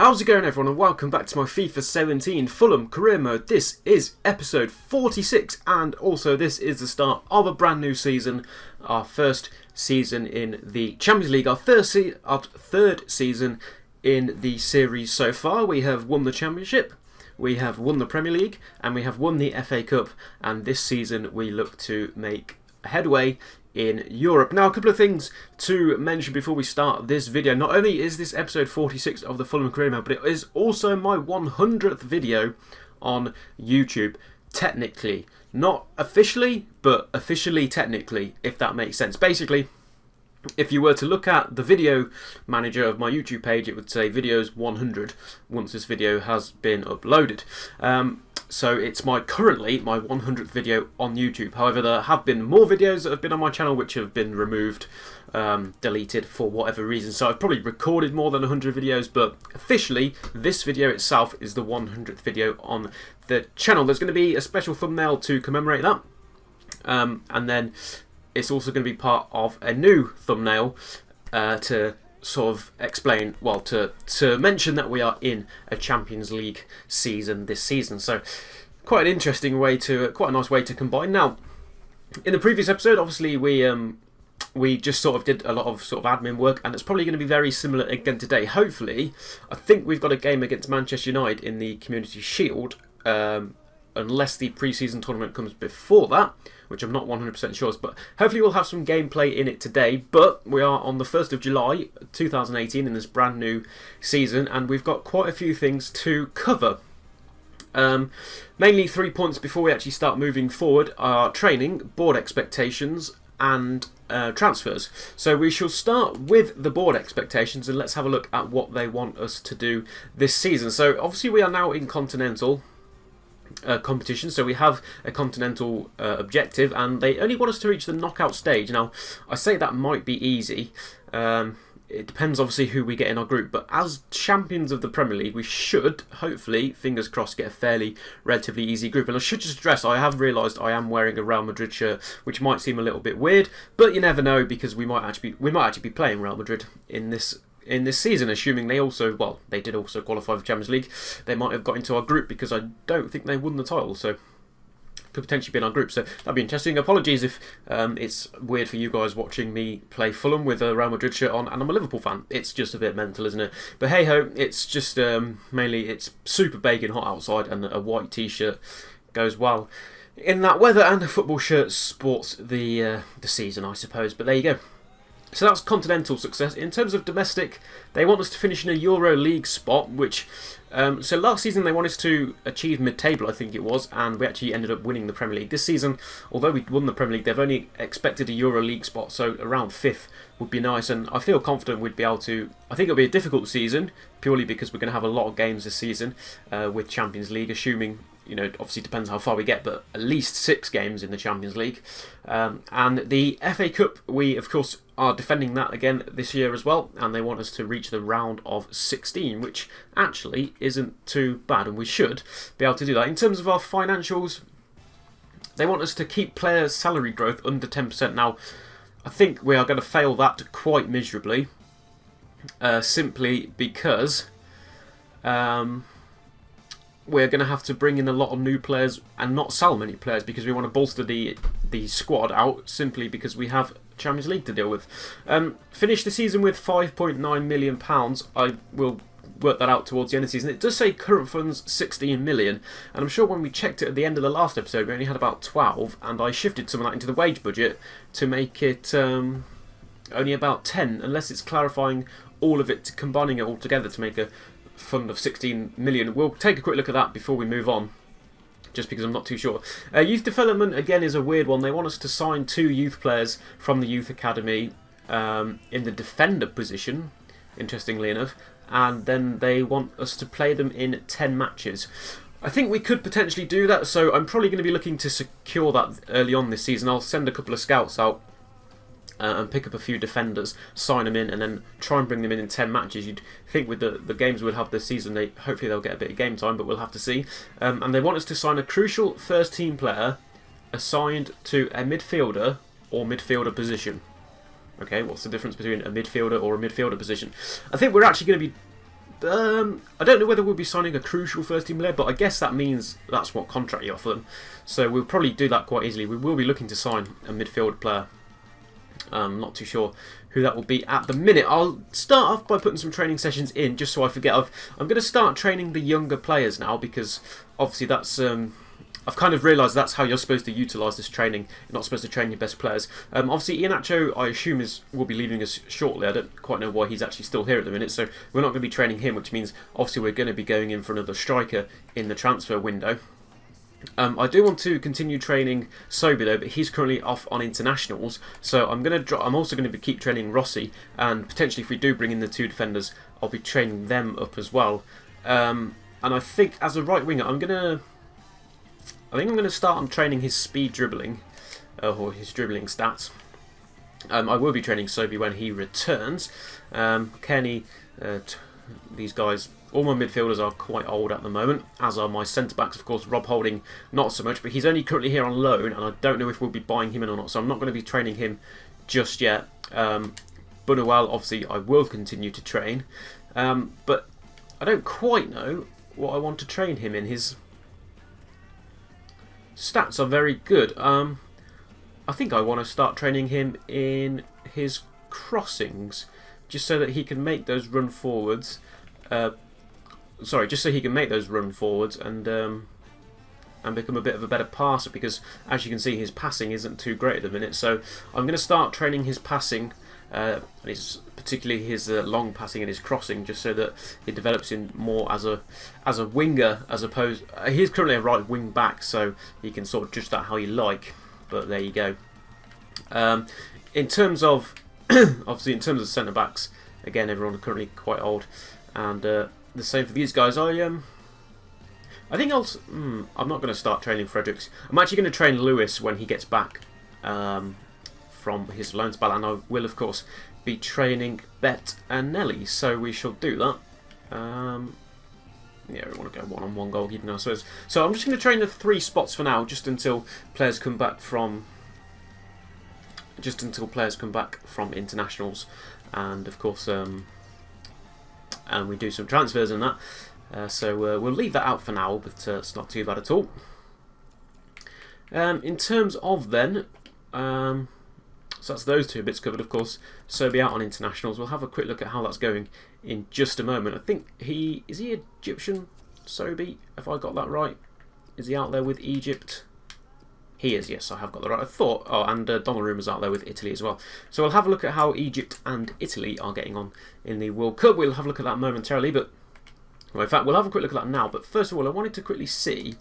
How's it going, everyone, and welcome back to my FIFA 17 Fulham career mode. This is episode 46, and also this is the start of a brand new season, our first season in the Champions League, our third season in the series so far. We have won the Championship, we have won the Premier League, and we have won the FA Cup, and this season we look to make headway in Europe. Now, a couple of things to mention before we start this video. Not only is this episode 46 of the Fulham career mode, but it is also my 100th video on YouTube. Technically, not officially, but officially technically, if that makes sense. Basically, if you were to look at the video manager of my YouTube page, it would say videos 100 once this video has been uploaded. So it's currently my 100th video on YouTube. However, there have been more videos that have been on my channel which have been removed, deleted for whatever reason. So I've probably recorded more than 100 videos, but officially this video itself is the 100th video on the channel. There's going to be a special thumbnail to commemorate that, and then it's also going to be part of a new thumbnail to sort of explain, well, to mention that we are in a Champions League season this season. So quite an interesting way to, quite a nice way to combine. Now, in the previous episode, obviously we just sort of did a lot of sort of admin work, and it's probably going to be very similar again today. Hopefully, I think we've got a game against Manchester United in the Community Shield, unless the pre-season tournament comes before that, which I'm not 100% sure, but hopefully we'll have some gameplay in it today. But we are on the 1st of July 2018 in this brand new season, and we've got quite a few things to cover. Mainly 3 points before we actually start moving forward are training, board expectations, and transfers. So we shall start with the board expectations, and let's have a look at what they want us to do this season. So obviously we are now in continental competition, so we have a continental objective, and they only want us to reach the knockout stage. Now, I say that might be easy. It depends obviously who we get in our group, but as champions of the Premier League, we should hopefully, fingers crossed, get a relatively easy group. And I should just stress, I have realised I am wearing a Real Madrid shirt, which might seem a little bit weird, but you never know, because we might actually be playing Real Madrid in this season, assuming they also, well, they did also qualify for Champions League. They might have got into our group, because I don't think they won the title, so could potentially be in our group. So that'd be interesting. Apologies if it's weird for you guys watching me play Fulham with a Real Madrid shirt on, and I'm a Liverpool fan. It's just a bit mental, isn't it? But hey ho, it's just mainly it's super baking hot outside, and a white t-shirt goes well in that weather, and a football shirt sports the season, I suppose. But there you go. So that's continental success. In terms of domestic, they want us to finish in a Euro League spot, which, so last season they wanted us to achieve mid-table, I think it was, and we actually ended up winning the Premier League. This season, although we won the Premier League, they've only expected a Euro League spot, so around 5th would be nice, and I feel confident we'd be able to. I think it'll be a difficult season, purely because we're going to have a lot of games this season with Champions League, assuming, you know, obviously depends how far we get, but at least 6 games in the Champions League. And the FA Cup, we of course are defending that again this year as well, and they want us to reach the round of 16, which actually isn't too bad, and we should be able to do that. In terms of our financials, they want us to keep players' salary growth under 10%. Now, I think we are going to fail that quite miserably, simply because we're going to have to bring in a lot of new players and not sell many players, because we want to bolster the squad out, simply because we have Champions League to deal with. Finish the season with £5.9 million. I will work that out towards the end of the season. It does say current funds 16 million, and I'm sure when we checked it at the end of the last episode, we only had about 12, and I shifted some of that into the wage budget to make it only about 10, unless it's clarifying all of it, combining it all together to make a fund of 16 million. We'll take a quick look at that before we move on, just because I'm not too sure. Youth development, again, is a weird one. They want us to sign 2 youth players from the youth academy in the defender position, interestingly enough, and then they want us to play them in 10 matches. I think we could potentially do that, so I'm probably going to be looking to secure that early on this season. I'll send a couple of scouts out and pick up a few defenders, sign them in, and then try and bring them in 10 matches. You'd think with the games we'll have this season, hopefully they'll get a bit of game time, but we'll have to see. And they want us to sign a crucial first team player assigned to a midfielder or midfielder position. Okay, what's the difference between a midfielder or a midfielder position? I think we're actually going to be I don't know whether we'll be signing a crucial first team player, but I guess that means that's what contract you offer them. So we'll probably do that quite easily. We will be looking to sign a midfield player. Not too sure who that will be at the minute. I'll start off by putting some training sessions in, just so I forget. I'm going to start training the younger players now, because obviously that's... I've kind of realised that's how you're supposed to utilise this training. You're not supposed to train your best players. Obviously, Iheanacho, I assume, will be leaving us shortly. I don't quite know why he's actually still here at the minute, so we're not going to be training him, which means obviously we're going to be going in for another striker in the transfer window. I do want to continue training Sobi though, but he's currently off on internationals, so I'm also going to keep training Rossi, and potentially if we do bring in the two defenders, I'll be training them up as well. And I think as a right winger, I'm going to start on training his speed dribbling, or his dribbling stats. I will be training Sobi when he returns. Kenny, these guys, all my midfielders are quite old at the moment, as are my centre-backs. Of course, Rob Holding, not so much, but he's only currently here on loan, and I don't know if we'll be buying him in or not, so I'm not going to be training him just yet. Bunawal, obviously, I will continue to train, but I don't quite know what I want to train him in. His stats are very good. I think I want to start training him in his crossings, just so that he can make those run forwards. Just so he can make those run forwards and become a bit of a better passer, because as you can see, his passing isn't too great at the minute. So I'm going to start training his passing, particularly his long passing and his crossing, just so that he develops in more as a winger, as opposed. He's currently a right wing back, so you can sort of judge that how you like. But there you go. In terms of obviously in terms of centre backs, again, everyone are currently quite old, and the same for these guys. I think I'm not going to start training Fredericks. I'm actually going to train Lewis when he gets back from his loan spell, and I will of course be training Bet and Nelly, so we shall do that. Yeah, we want to go one-on-one goalkeeping, I suppose. So I'm just going to train the 3 spots for now, just until players come back from internationals, and of course and we do some transfers and that. So we'll leave that out for now, but it's not too bad at all. In terms of then, so that's those 2 bits covered. Of course, Sobi out on internationals. We'll have a quick look at how that's going in just a moment. I think is he Egyptian, Sobi, if I got that right? Is he out there with Egypt? He is, yes, I have got that right. I thought, and Donnarumma's out there with Italy as well. So we'll have a look at how Egypt and Italy are getting on in the World Cup. We'll have a look at that momentarily, but well, in fact, we'll have a quick look at that now. But first of all, I wanted to quickly see.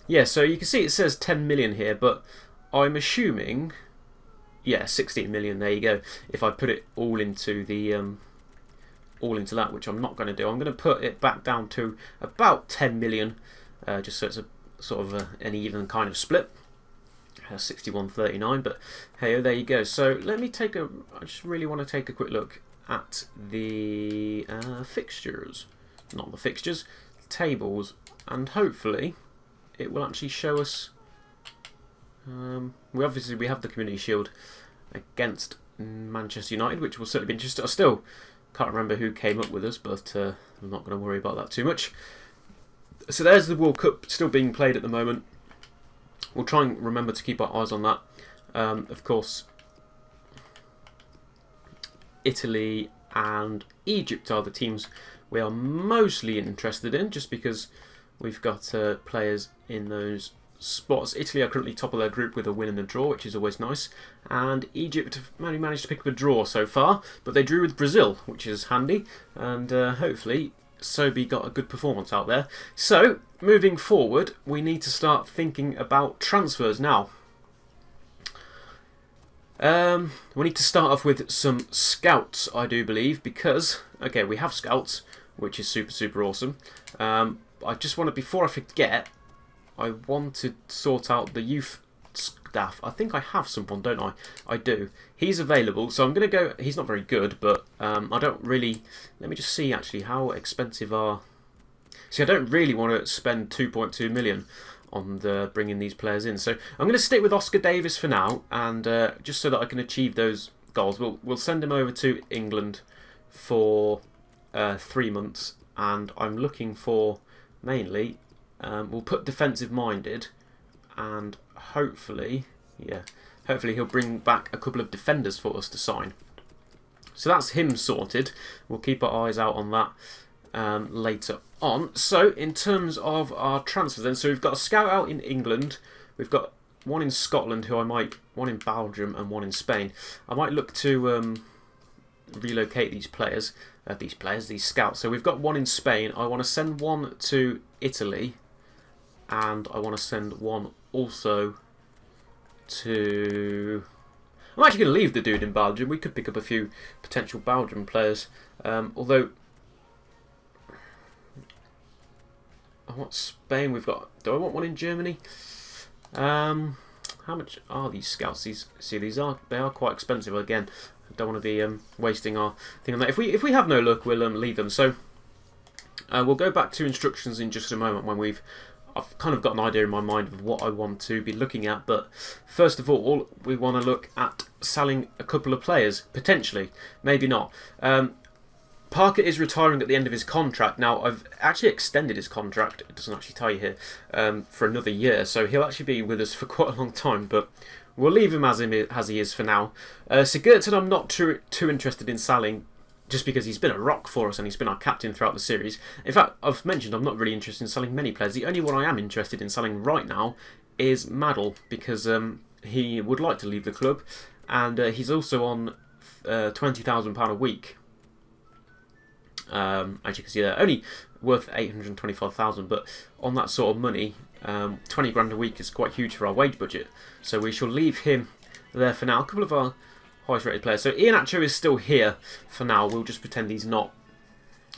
Yeah, so you can see it says 10 million here, but I'm assuming, yeah, 16 million. There you go. If I put it all into the that, which I'm not going to do, I'm going to put it back down to about 10 million, just so it's a sort of an even kind of split. 61.39, but hey, there you go. So let me I just really want to take a quick look at the fixtures, not the fixtures, tables, and hopefully it will actually show us. We have the Community Shield against Manchester United, which will certainly be interesting. I still can't remember who came up with us, but I'm not going to worry about that too much. So there's the World Cup still being played at the moment. We'll try and remember to keep our eyes on that. Of course, Italy and Egypt are the teams we are mostly interested in, just because we've got players in those spots. Italy are currently top of their group with a win and a draw, which is always nice. And Egypt have only managed to pick up a draw so far, but they drew with Brazil, which is handy. And hopefully Sobi got a good performance out there. So, moving forward, we need to start thinking about transfers now. We need to start off with some scouts, I do believe, because, okay, we have scouts, which is super, super awesome. I just want to, before I forget, I want to sort out the youth staff. I think I have someone, don't I? I do. He's available, so I'm going to go. He's not very good, but I don't really. Let me just see actually how expensive are. See, I don't really want to spend 2.2 million on bringing these players in, so I'm going to stick with Oscar Davis for now, and just so that I can achieve those goals, we'll send him over to England for 3 months and I'm looking for mainly, we'll put defensive minded, and hopefully he'll bring back a couple of defenders for us to sign. So that's him sorted. We'll keep our eyes out on that later on. So in terms of our transfers then, so we've got a scout out in England, we've got one in Scotland, one in Belgium and one in Spain. I might look to relocate these scouts. So we've got one in Spain. I want to send one to Italy, and I want to send one also to... I'm actually going to leave the dude in Belgium. We could pick up a few potential Belgian players. Although, I want Spain. We've got... Do I want one in Germany? How much are these scouts? They are quite expensive. Again, I don't want to be wasting our thing on that. If we have no luck, we'll leave them. So we'll go back to instructions in just a moment when I've kind of got an idea in my mind of what I want to be looking at. But first of all, we want to look at selling a couple of players, potentially, maybe not. Parker is retiring at the end of his contract. Now, I've actually extended his contract, it doesn't actually tell you here, for another year. So he'll actually be with us for quite a long time, but we'll leave him as he is for now. Sigurdsson I'm not too interested in selling, just because he's been a rock for us and he's been our captain throughout the series. In fact, I've mentioned I'm not really interested in selling many players. The only one I am interested in selling right now is Madl, because he would like to leave the club, and he's also on £20,000 a week. As you can see there, only worth 825,000, but on that sort of money, 20 grand a week is quite huge for our wage budget. So we shall leave him there for now. A couple of our highest rated players. So Iheanacho is still here for now. We'll just pretend he's not.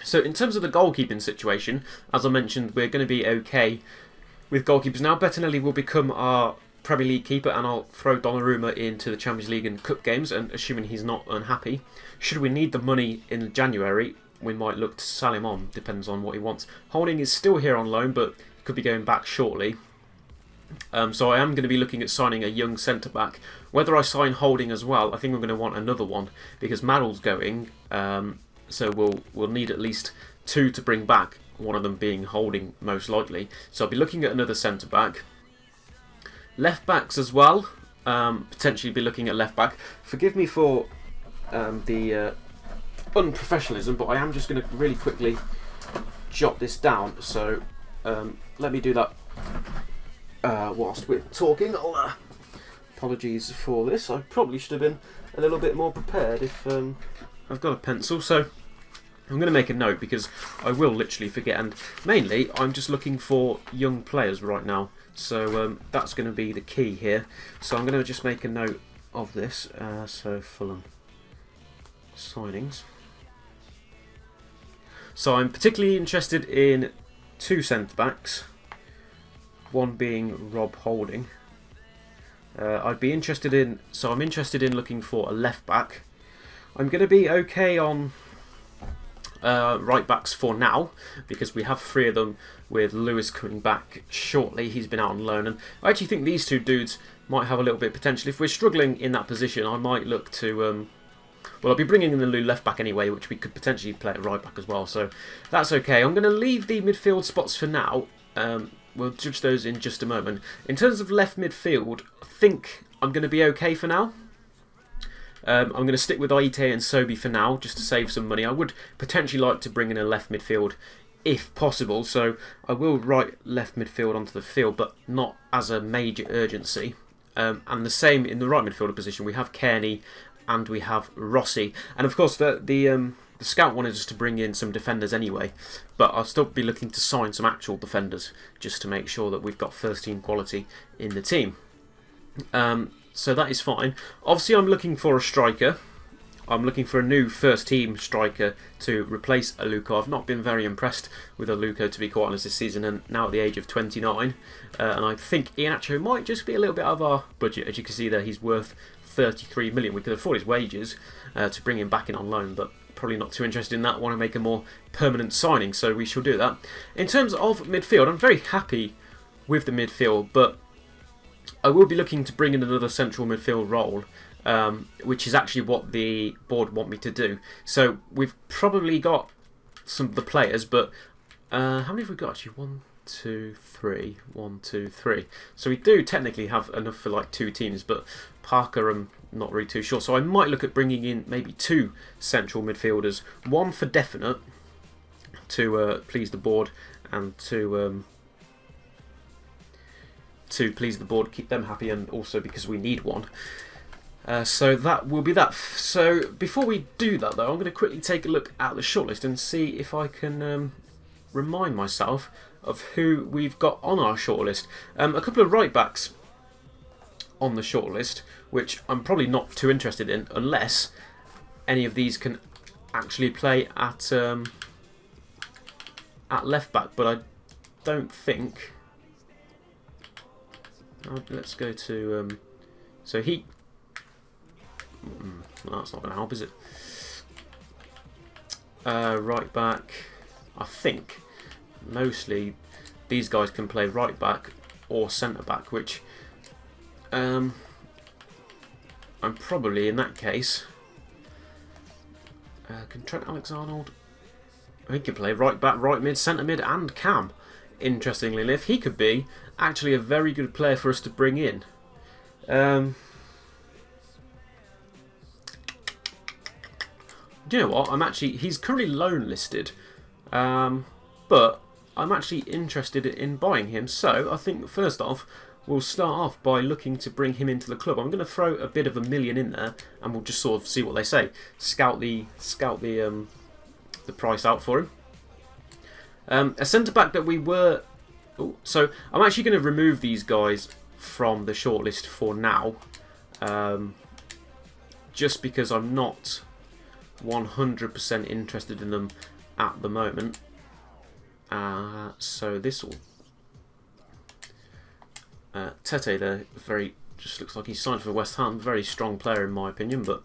So in terms of the goalkeeping situation, as I mentioned, we're going to be okay with goalkeepers now. Bettinelli will become our Premier League keeper, and I'll throw Donnarumma into the Champions League and Cup games, and assuming he's not unhappy. Should we need the money in January, we might look to sell him on, depends on what he wants. Holding is still here on loan, but could be going back shortly. So I am going to be looking at signing a young centre-back. Whether I sign Holding as well, I think I'm going to want another one, because Madl's going, so we'll need at least two to bring back, one of them being Holding most likely. So I'll be looking at another centre-back. Left-backs as well, potentially be looking at left-back. Forgive me for the unprofessionalism, but I am just going to really quickly jot this down, so let me do that whilst we're talking. Apologies for this, I probably should have been a little bit more prepared if I've got a pencil, so I'm going to make a note because I will literally forget, and mainly I'm just looking for young players right now, so that's going to be the key here. So I'm going to just make a note of this. So Fulham signings. So I'm particularly interested in two centre-backs, one being Rob Holding. I'm interested in looking for a left-back. I'm going to be okay on right-backs for now, because we have three of them, with Lewis coming back shortly. He's been out on loan, and I actually think these two dudes might have a little bit of potential. If we're struggling in that position, I might look to... well, I'll be bringing in the new left back anyway, which we could potentially play at right back as well, so that's okay. I'm going to leave the midfield spots for now. We'll judge those in just a moment. In terms of left midfield, I think I'm going to be okay for now. I'm going to stick with Aite and Sobi for now, just to save some money. I would potentially like to bring in a left midfield if possible, so I will write left midfield onto the field, but not as a major urgency. And the same in the right midfielder position. We have Kearney and we have Rossi, and of course the scout wanted us to bring in some defenders anyway, but I'll still be looking to sign some actual defenders just to make sure that we've got first team quality in the team. So that is fine. Obviously I'm looking for a striker. I'm looking for a new first team striker to replace Aluko. I've not been very impressed with Aluko, to be quite honest, this season, and now at the age of 29, and I think Iheanacho might just be a little bit out of our budget. As you can see there, he's worth 33 million. We could afford his wages to bring him back in on loan, but probably not too interested in that. Want to make a more permanent signing, so we shall do that. In terms of midfield, I'm very happy with the midfield, but I will be looking to bring in another central midfield role, which is actually what the board want me to do. So we've probably got some of the players, but how many have we got actually? 1, 2, 3. 1, 2, 3. So we do technically have enough for like 2 teams, but Parker, I'm not really too sure. So I might look at bringing in maybe 2 central midfielders, one for definite to please the board, and to please the board, keep them happy, and also because we need one. So that will be that. So before we do that though, I'm going to quickly take a look at the shortlist and see if I can remind myself of who we've got on our shortlist. A couple of right backs on the shortlist, which I'm probably not too interested in unless any of these can actually play at left back, but I don't think. Let's go to so he. Well, that's not going to help, is it? Right back. I think mostly these guys can play right back or centre back, which I'm probably in that case. Can Trent Alexander-Arnold? He can play right back, right mid, centre mid, and cam. Interestingly enough, he could be actually a very good player for us to bring in. Do you know what? He's currently loan listed, but I'm actually interested in buying him. So I think first off, we'll start off by looking to bring him into the club. I'm going to throw a bid of $1 million in there, and we'll just sort of see what they say. Scout the price out for him. A centre back that we were. So I'm actually going to remove these guys from the shortlist for now, just because I'm not 100% interested in them at the moment. So this will Tete there, just looks like he's signed for West Ham. Very strong player in my opinion, but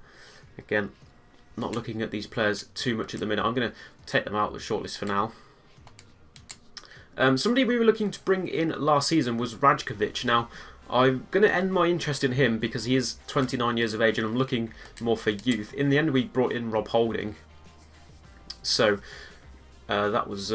again, not looking at these players too much at the minute. I'm going to take them out of the shortlist for now. Somebody we were looking to bring in last season was Rajkovic. Now, I'm going to end my interest in him because he is 29 years of age and I'm looking more for youth. In the end, we brought in Rob Holding. So that was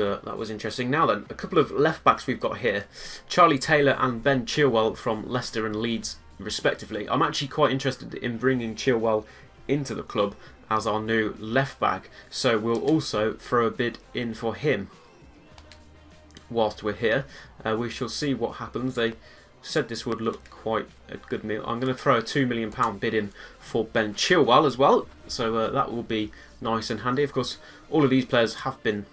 interesting. Now then, a couple of left backs we've got here. Charlie Taylor and Ben Chilwell from Leicester and Leeds, respectively. I'm actually quite interested in bringing Chilwell into the club as our new left back. So we'll also throw a bid in for him. Whilst we're here, we shall see what happens. They said this would look quite a good deal. I'm going to throw a £2 million bid in for Ben Chilwell as well, so that will be nice and handy. Of course, all of these players have been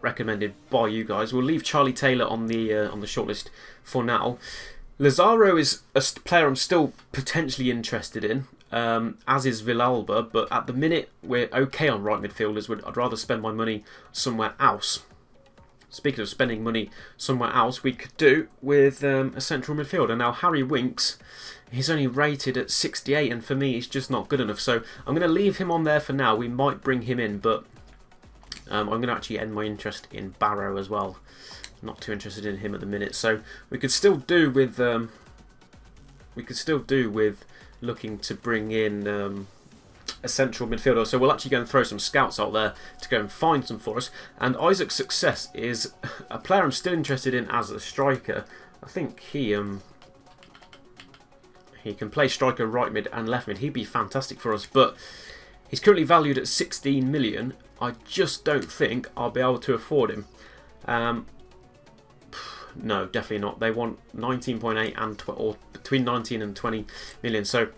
recommended by you guys. We'll leave Charlie Taylor on the shortlist for now. Lazaro is a player I'm still potentially interested in, as is Villalba, but at the minute we're okay on right midfielders. I'd rather spend my money somewhere else. Speaking of spending money somewhere else, we could do with a central midfielder. Now, Harry Winks, he's only rated at 68, and for me, he's just not good enough. So I'm going to leave him on there for now. We might bring him in, but I'm going to actually end my interest in Barrow as well. Not too interested in him at the minute. So we could still do with looking to bring in a central midfielder. So we'll actually go and throw some scouts out there to go and find some for us. And Isaac Success is a player I'm still interested in as a striker. I think he can play striker, right mid and left mid. He'd be fantastic for us, but he's currently valued at 16 million. I just don't think I'll be able to afford him. No, definitely not. They want 19.8 and or between 19 and 20 million. So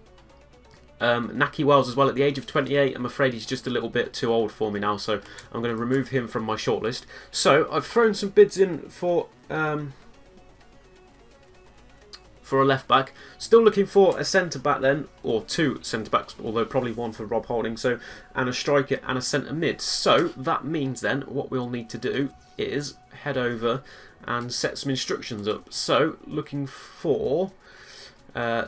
Naki Wells as well at the age of 28. I'm afraid he's just a little bit too old for me now, so I'm going to remove him from my shortlist. So I've thrown some bids in for a left back. Still looking for a centre back then, or 2 centre backs, although probably one for Rob Holding. So, and a striker and a centre mid. So that means then what we'll need to do is head over and set some instructions up. So looking for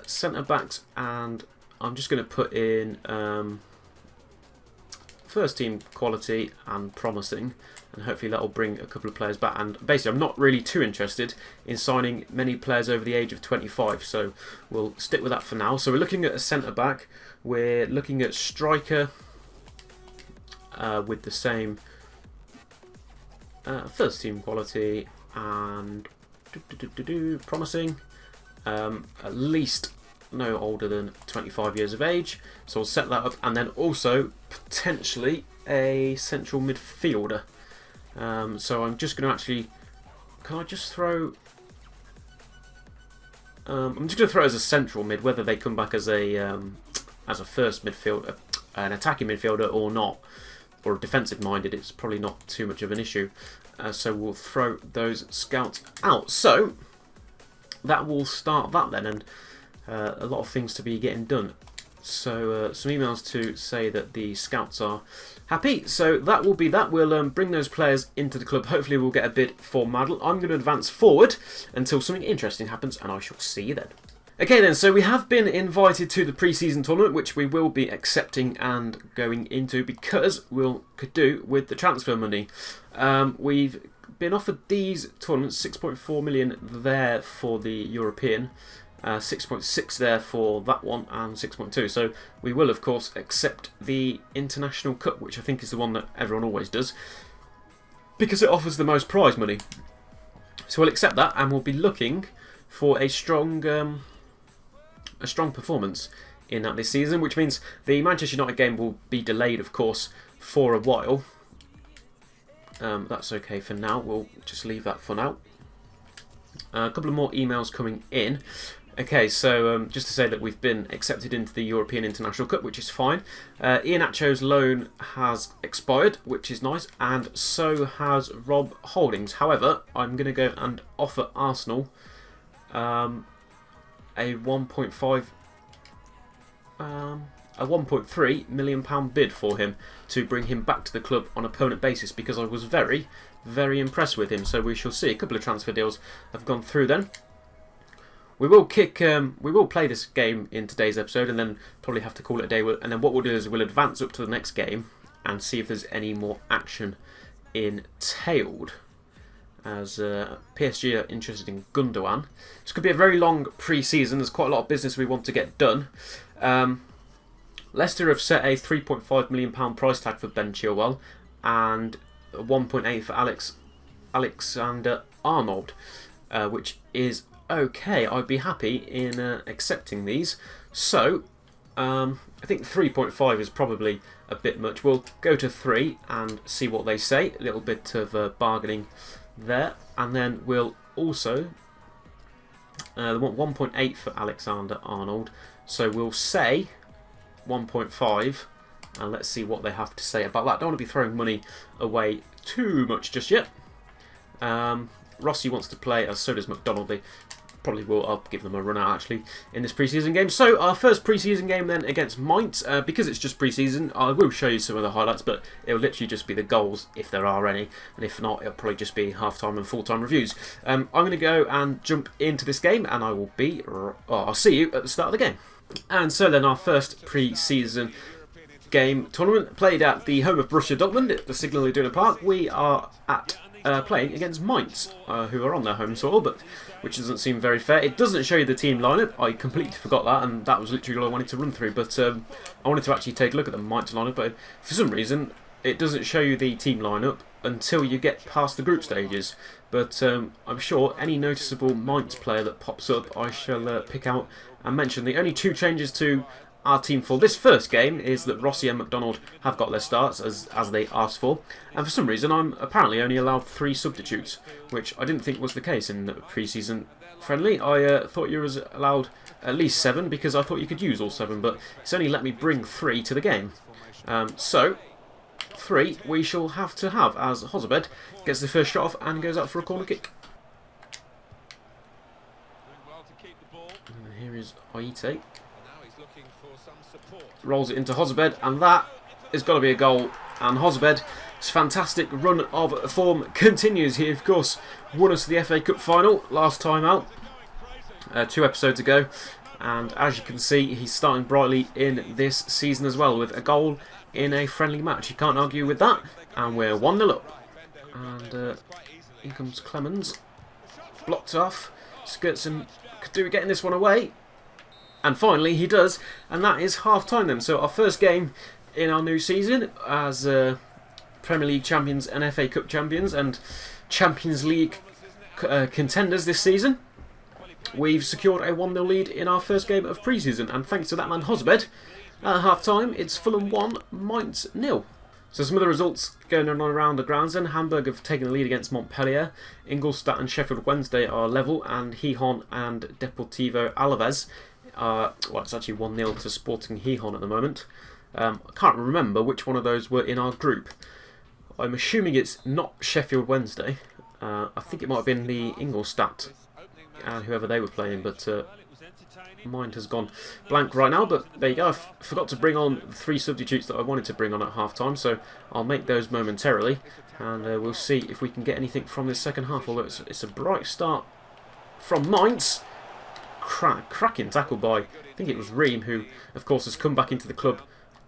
centre backs, and I'm just going to put in first team quality and promising, and hopefully that'll bring a couple of players back. And basically I'm not really too interested in signing many players over the age of 25, so we'll stick with that for now. So we're looking at a centre back, we're looking at striker with the same First team quality and promising. At least no older than 25 years of age. So we'll set that up, and then also potentially a central midfielder. So I'm just going to actually... Can I just throw... I'm just going to throw it as a central mid, whether they come back as a first midfielder, an attacking midfielder or not, or defensive minded. It's probably not too much of an issue. So we'll throw those scouts out. So that will start that then, and a lot of things to be getting done. So some emails to say that the scouts are happy. So that will be that. We'll bring those players into the club. Hopefully we'll get a bid for Madl. I'm going to advance forward until something interesting happens, and I shall see you then. Okay then, so we have been invited to the pre-season tournament, which we will be accepting and going into because we'll could do with the transfer money. We've been offered these tournaments, 6.4 million there for the European, 6.6 there for that one, and 6.2. So we will, of course, accept the International Cup, which I think is the one that everyone always does, because it offers the most prize money. So we'll accept that, and we'll be looking for a strong performance in that this season, which means the Manchester United game will be delayed, of course, for a while. That's okay for now. We'll just leave that for now. A couple of more emails coming in. Okay, so just to say that we've been accepted into the European International Cup, which is fine. Ian Acho's loan has expired, which is nice, and so has Rob Holdings. However, I'm going to go and offer Arsenal a 1.3 million pound bid for him to bring him back to the club on a permanent basis, because I was very, very impressed with him. So we shall see. A couple of transfer deals have gone through then. We will play this game in today's episode, and then probably have to call it a day. And then what we'll do is we'll advance up to the next game and see if there's any more action entailed. As PSG are interested in Gundogan. This could be a very long pre-season. There's quite a lot of business we want to get done. Leicester have set a £3.5 million price tag for Ben Chilwell and 1.8 for Alexander Arnold, which is okay. I'd be happy in accepting these. So I think 3.5 is probably a bit much. We'll go to 3 and see what they say. A little bit of bargaining there, and then we'll also want 1.8 for Alexander Arnold. So we'll say 1.5, and let's see what they have to say about that. Don't want to be throwing money away too much just yet. Rossi wants to play, as so does McDonald. They probably will. I'll give them a run out actually in this pre-season game. So our first pre-season game then against Mainz. Because it's just pre-season, I will show you some of the highlights, but it'll literally just be the goals if there are any, and if not, it'll probably just be half-time and full-time reviews. I'm going to go and jump into this game, and I will be. I'll see you at the start of the game. And so then our first pre-season game tournament played at the home of Borussia Dortmund at the Signal Iduna Park. We are at playing against Mainz, who are on their home soil, but which doesn't seem very fair. It doesn't show you the team lineup. I completely forgot that, and that was literally all I wanted to run through. But I wanted to actually take a look at the Mainz lineup, but for some reason it doesn't show you the team lineup until you get past the group stages. But I'm sure any noticeable Mainz player that pops up, I shall pick out and mention. The only two changes to our team for this first game is that Rossi and McDonald have got their starts as they asked for, and for some reason I'm apparently only allowed 3 substitutes, which I didn't think was the case in the pre-season friendly. I thought you were allowed at least 7 because I thought you could use all 7, but it's only let me bring 3 to the game. So 3 we shall have to have as Hozebed gets the first shot off and goes out for a corner kick. And here is Aite. Rolls it into Hozebed, and that has got to be a goal. And Hozebed's fantastic run of form continues. He, of course, won us the FA Cup final last time out, 2 episodes ago. And as you can see, he's starting brightly in this season as well, with a goal in a friendly match. You can't argue with that. And we're 1-0 up. And here comes Clemens. Blocked off. Skirtson could do getting this one away. And finally he does, and that is half-time then. So our first game in our new season as Premier League champions and FA Cup champions and Champions League contenders this season. We've secured a 1-0 lead in our first game of pre-season, and thanks to that man Hosbed, at half-time it's Fulham 1, Mainz 0. So some of the results going on around the grounds then. Hamburg have taken the lead against Montpellier. Ingolstadt and Sheffield Wednesday are level, and Gijón and Deportivo Alaves are, well, it's actually 1-0 to Sporting Gijón at the moment. I can't remember which one of those were in our group. I'm assuming it's not Sheffield Wednesday. I think it might have been the Ingolstadt and whoever they were playing, but mind has gone blank right now. But there you go. I forgot to bring on 3 substitutes that I wanted to bring on at half-time, so I'll make those momentarily, and we'll see if we can get anything from this second half, although it's a bright start from Mainz. Cracking tackle by, I think it was Ream, who of course has come back into the club,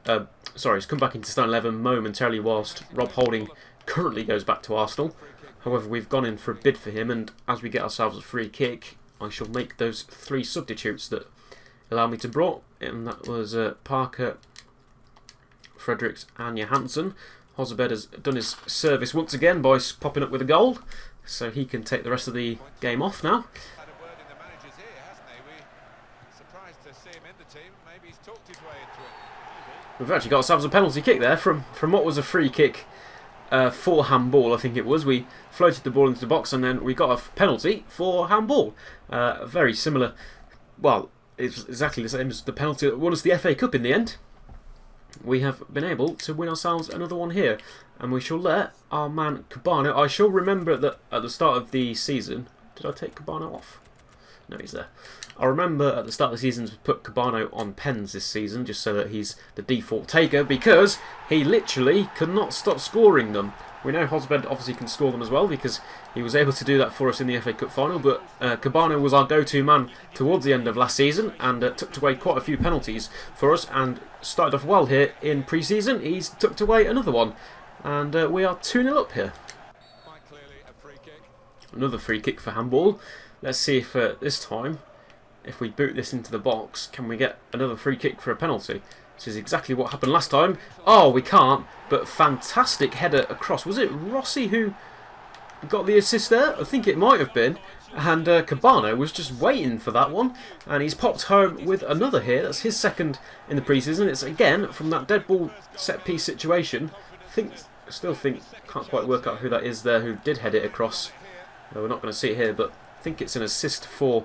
he's come back into starting 11 momentarily whilst Rob Holding currently goes back to Arsenal. However, we've gone in for a bid for him, and as we get ourselves a free kick, I shall make those 3 substitutes that allow me to draw, and that was Parker, Fredericks and Johansson. Hosebed has done his service once again by popping up with a goal, so he can take the rest of the game off now. We've actually got ourselves a penalty kick there from what was a free kick for handball, I think it was. We floated the ball into the box and then we got a penalty for handball. Very similar, well, it's exactly the same as the penalty that won us the FA Cup in the end. We have been able to win ourselves another one here, and we shall let our man Cabano. I shall remember that at the start of the season, did I take Cabano off? No, he's there. I remember at the start of the season to put Cabano on pens this season, just so that he's the default taker, because he literally could not stop scoring them. We know Hosbed obviously can score them as well, because he was able to do that for us in the FA Cup final, but Cabano was our go-to man towards the end of last season, and tucked away quite a few penalties for us, and started off well here in pre-season. He's tucked away another one, and we are 2-0 up here. Another free kick for handball. Let's see if this time, if we boot this into the box, can we get another free kick for a penalty? This is exactly what happened last time. Oh, we can't, but fantastic header across. Was it Rossi who got the assist there? I think it might have been. And Cabano was just waiting for that one, and he's popped home with another here. That's his second in the pre-season. It's again from that dead ball set-piece situation. Still think, can't quite work out who that is there who did head it across. We're not going to see it here, but I think it's an assist for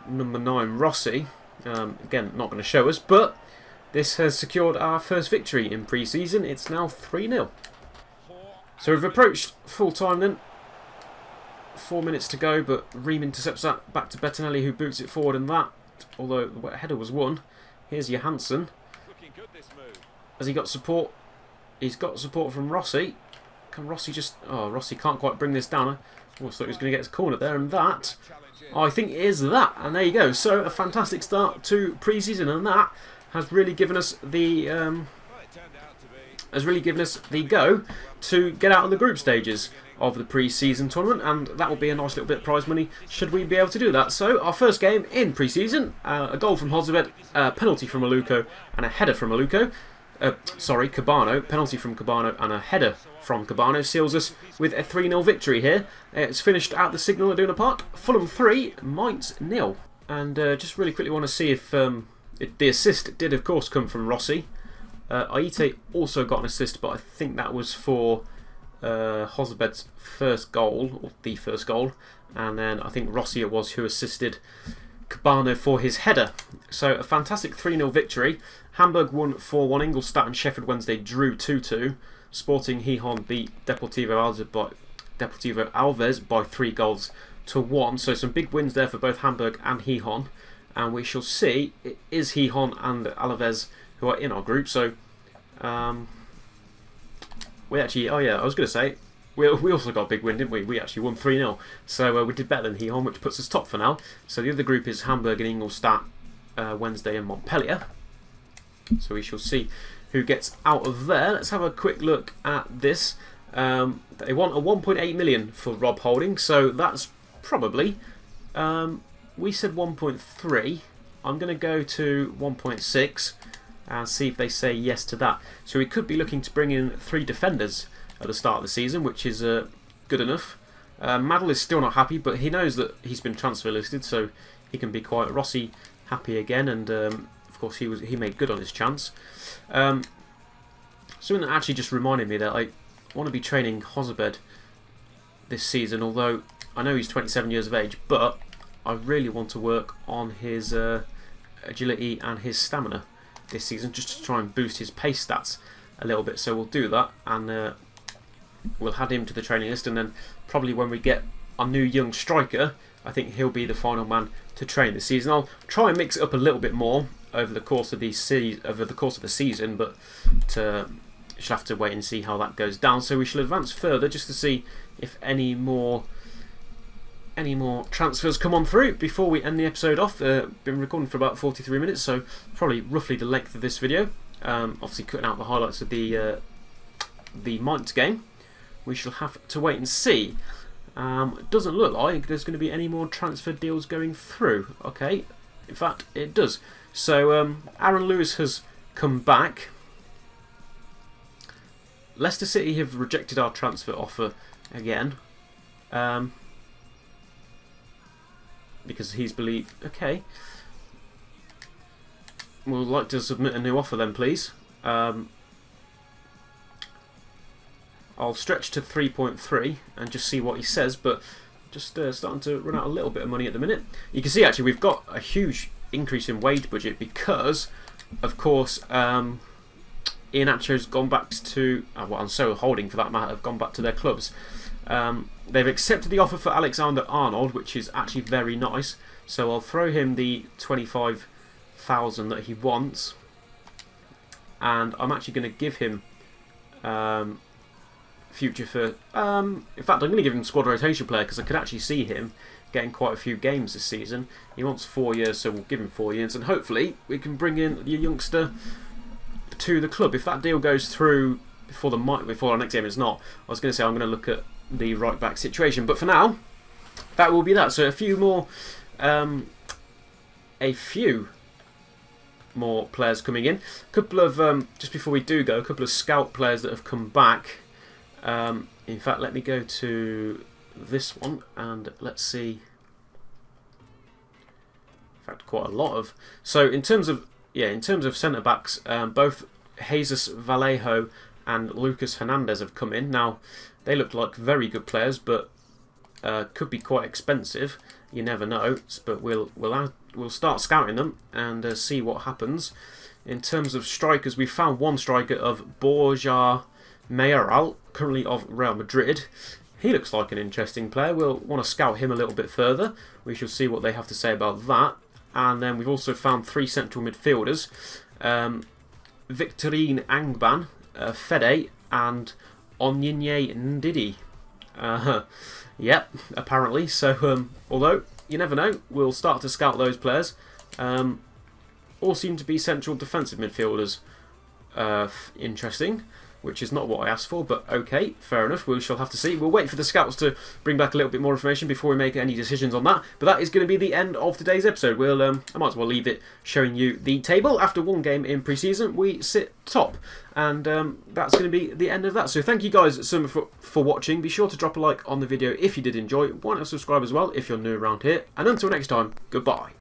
number 9, Rossi. Again, not going to show us, but this has secured our first victory in pre-season. It's now 3-0. So we've approached full time then. 4 minutes to go, but Ream intercepts that back to Bettinelli, who boots it forward, and that, although the header was won. Here's Johansson. Has he got support? He's got support from Rossi. Can Rossi just... Oh, Rossi can't quite bring this down. I almost thought he was going to get his corner there, and that... Oh, I think it is that, and there you go. So a fantastic start to pre-season, and that has really given us the go to get out of the group stages of the pre-season tournament, and that will be a nice little bit of prize money should we be able to do that. So our first game in pre-season, a goal from Hosebed, a penalty from Maluko, and a header from Maluko. Cabano, penalty from Cabano and a header from Cabano seals us with a 3-0 victory here. It's finished at the Signal Iduna Park. Fulham 3, Mainz 0. And just really quickly want to see if the assist did of course come from Rossi. Aite also got an assist, but I think that was for Hosebed's first goal, or the first goal. And then I think Rossi it was who assisted Cabano for his header. So a fantastic 3-0 victory. Hamburg won 4-1. Ingolstadt and Sheffield Wednesday drew 2-2. Sporting Gijón beat Deportivo Alves by 3-1. So some big wins there for both Hamburg and Gijón. And we shall see, it is Gijón and Alaves who are in our group. So we actually, oh yeah, I was going to say, we also got a big win, didn't we? We actually won 3-0. So we did better than Gijón, which puts us top for now. So the other group is Hamburg and Ingolstadt, Wednesday and Montpellier. So we shall see who gets out of there. Let's have a quick look at this. They want a 1.8 million for Rob Holding, so that's probably, we said 1.3. I'm going to go to 1.6 and see if they say yes to that. So we could be looking to bring in 3 defenders at the start of the season, which is good enough. Madl is still not happy, but he knows that he's been transfer listed, so he can be quite Rossi happy again, and of course he made good on his chance. Something that actually just reminded me that I want to be training Hozebed this season, although I know he's 27 years of age, but I really want to work on his agility and his stamina this season, just to try and boost his pace stats a little bit. So we'll do that, and we'll add him to the training list, and then probably when we get our new young striker, I think he'll be the final man to train this season. I'll try and mix it up a little bit more over the course of the season, but shall have to wait and see how that goes down. So we shall advance further just to see if any more transfers come on through before we end the episode off. Been recording for about 43 minutes, so probably roughly the length of this video. Obviously cutting out the highlights of the Mainz game. We shall have to wait and see. It doesn't look like there's going to be any more transfer deals going through. Okay, in fact it does. So Aaron Lewis has come back. Leicester City have rejected our transfer offer again, because he's believed. Okay, we'd like to submit a new offer then, please. I'll stretch to 3.3 and just see what he says, but just starting to run out a little bit of money at the minute. You can see actually we've got a huge increase in wage budget because, of course, Iheanacho's gone back to, well, and so Holding for that matter, have gone back to their clubs. They've accepted the offer for Alexander Arnold, which is actually very nice. So I'll throw him the 25,000 that he wants, and I'm actually going to give him future for. In fact, I'm going to give him squad rotation player because I could actually see him getting quite a few games this season. He wants 4 years, so we'll give him 4 years, and hopefully we can bring in the youngster to the club. If that deal goes through before our next game, it's not. I was going to say I'm going to look at the right back situation, but for now, that will be that. So a few more players coming in. A couple of just before we do go, a couple of scout players that have come back. In fact, let me go to this one and let's see. In fact, quite a lot of. So in terms of centre backs, both Jesus Vallejo and Lucas Hernandez have come in. Now they look like very good players, but could be quite expensive. You never know. But we'll start scouting them and see what happens. In terms of strikers, we found one striker of Borja Mayoral, currently of Real Madrid. He looks like an interesting player. We'll want to scout him a little bit further. We shall see what they have to say about that. And then we've also found 3 central midfielders. Victorine Angban, Fede, and Onyinye Ndidi. Yep, apparently. So, although, you never know, we'll start to scout those players. All seem to be central defensive midfielders. Interesting. Which is not what I asked for, but okay, fair enough. We shall have to see. We'll wait for the scouts to bring back a little bit more information before we make any decisions on that. But that is going to be the end of today's episode. We'll, I might as well leave it showing you the table. After one game in pre-season, we sit top. And that's going to be the end of that. So thank you guys so much for watching. Be sure to drop a like on the video if you did enjoy. Why not subscribe as well if you're new around here. And until next time, goodbye.